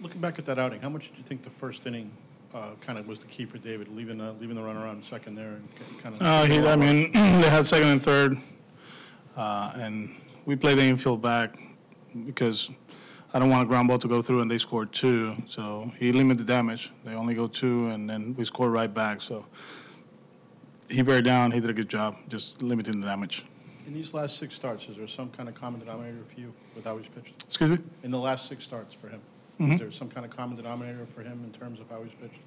Looking back at that outing, how much did you think the first inning kind of was the key for David, leaving the runner on second there and kind of? I mean, they had second and third, and we played the infield back because I don't want a ground ball to go through, and they scored two. So he limited the damage. They only go two, and then we scored right back. So he bear down. He did a good job, just limiting the damage. In these last six starts, is there some kind of common denominator for you with how he's pitched? Excuse me? In the last six starts for him, Mm-hmm. is there some kind of common denominator for him in terms of how he's pitched?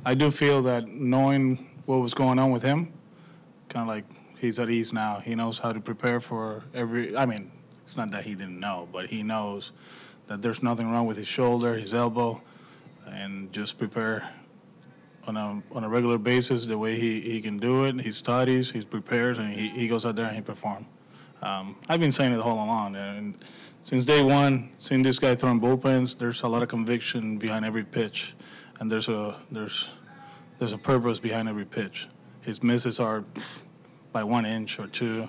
I do feel that knowing what was going on with him, kind of like he's at ease now. He knows how to prepare for every. I mean, it's not that he didn't know, but he knows that there's nothing wrong with his shoulder, his elbow, and just prepare on a regular basis the way he can do it. He studies, he prepares, and he goes out there and he performs. I've been saying it all along, and since day one, seeing this guy throwing bullpens, there's a lot of conviction behind every pitch, and there's a purpose behind every pitch. His misses are by 1 inch or two.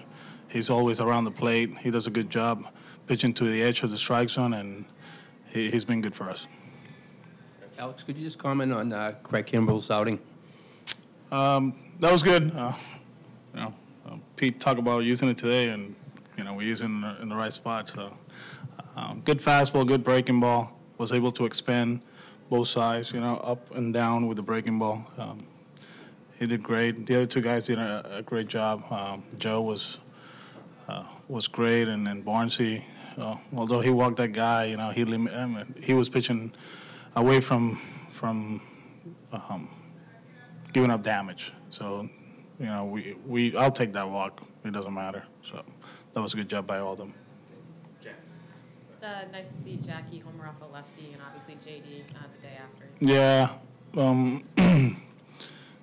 He's always around the plate. He does a good job pitching to the edge of the strike zone, and he's been good for us. Alex, could you just comment on Craig Kimbrell's outing? That was good. Pete talked about using it today, and we use it in the right spot. So good fastball, good breaking ball. Was able to expand both sides, up and down with the breaking ball. He did great. The other two guys did a great job. Joe was great, and then Barnesy, although he walked that guy, he was pitching away from giving up damage. So, I'll take that walk. It doesn't matter. So that was a good job by all of them. It's nice to see Jackie homer off a lefty, and obviously JD the day after. Yeah.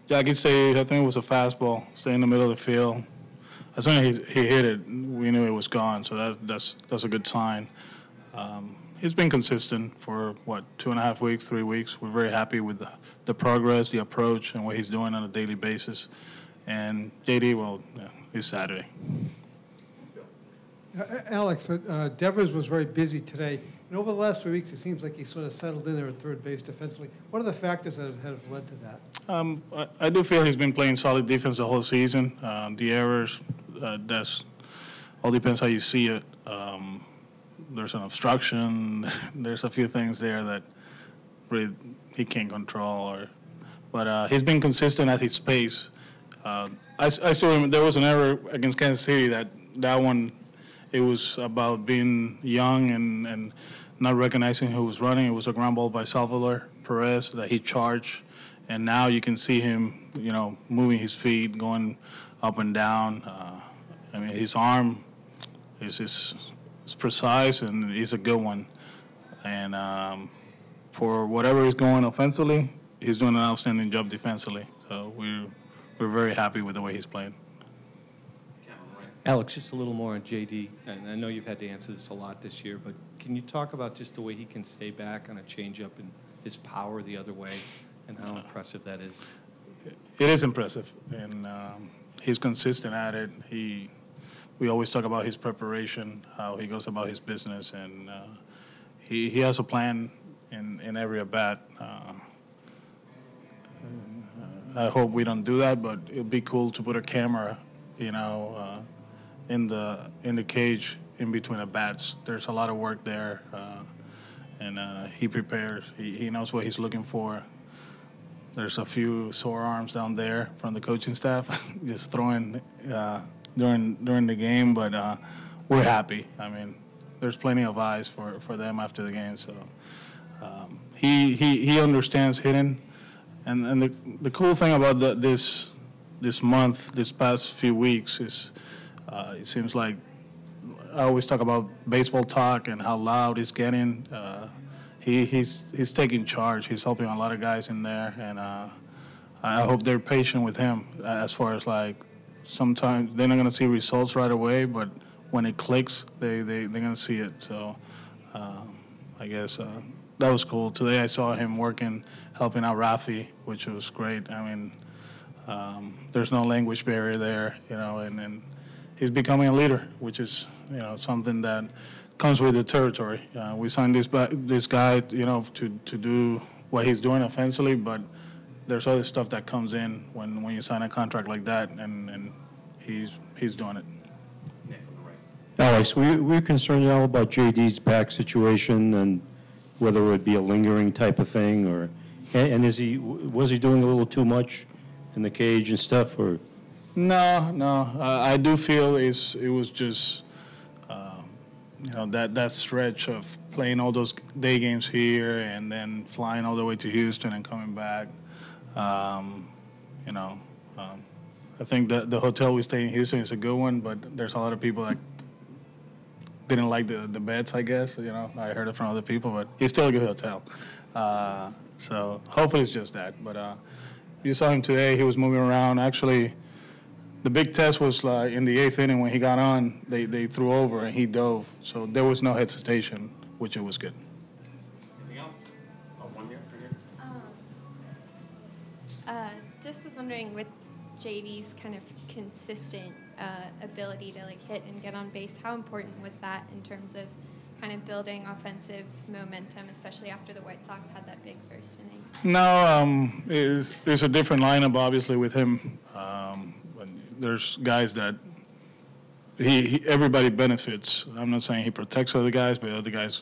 Jackie stayed, I think it was a fastball, stay in the middle of the field. As soon as he hit it, we knew it was gone, so that's a good sign. He's been consistent for, 2.5 weeks, 3 weeks. We're very happy with the progress, the approach, and what he's doing on a daily basis. And JD, it's Saturday. Alex, Devers was very busy today. And over the last 3 weeks, it seems like he sort of settled in there at third base defensively. What are the factors that have led to that? I do feel he's been playing solid defense the whole season. The errors, that's all depends how you see it. There's an obstruction. There's a few things there that really he can't control. But he's been consistent at his pace. I still remember there was an error against Kansas City that one. It was about being young and not recognizing who was running. It was a ground ball by Salvador Perez that he charged, and now you can see him, moving his feet, going up and down. I mean, his arm is precise, and he's a good one. And for whatever he's going offensively, he's doing an outstanding job defensively. So we're very happy with the way he's playing. Alex, just a little more on JD, and I know you've had to answer this a lot this year, but can you talk about just the way he can stay back on a changeup and his power the other way, and how impressive that is? It is impressive, and he's consistent at it. We always talk about his preparation, how he goes about his business, and he has a plan in every at bat. I hope we don't do that, but it'd be cool to put a camera, in the cage in between the bats. There's a lot of work there, and he prepares. He knows what he's looking for. There's a few sore arms down there from the coaching staff, just throwing during the game, but we're happy. I mean, there's plenty of eyes for them after the game. So he understands hitting, and the cool thing about this month, this past few weeks is. It seems like I always talk about baseball talk and how loud it's getting. He's taking charge. He's helping a lot of guys in there, and I hope they're patient with him. As far as sometimes they're not gonna see results right away, but when it clicks, they're gonna see it. So I guess that was cool. Today I saw him working, helping out Rafi, which was great. I mean, there's no language barrier there, and he's becoming a leader, which is, something that comes with the territory. We signed this guy, to do what he's doing offensively, but there's other stuff that comes in when you sign a contract like that, and he's doing it. Alex, we're concerned now about JD's back situation and whether it would be a lingering type of thing, and was he doing a little too much in the cage and stuff, or? No. I do feel it was just, that stretch of playing all those day games here and then flying all the way to Houston and coming back. I think the hotel we stay in Houston is a good one, but there's a lot of people that didn't like the beds, I guess. I heard it from other people, but it's still a good hotel. So hopefully it's just that. But you saw him today. He was moving around. Actually, the big test was in the 8th inning when he got on. They threw over and he dove. So there was no hesitation, which it was good. Anything else? Oh, one here, right here. Just was wondering, with JD's kind of consistent ability to hit and get on base, how important was that in terms of kind of building offensive momentum, especially after the White Sox had that big first inning? No, it's a different lineup, obviously, with him. There's guys that everybody benefits. I'm not saying he protects other guys, but other guys,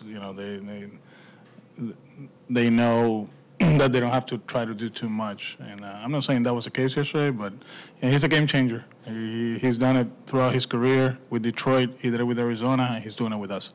they know that they don't have to try to do too much. And I'm not saying that was the case yesterday, but he's a game changer. He's done it throughout his career with Detroit. He did it with Arizona, and he's doing it with us.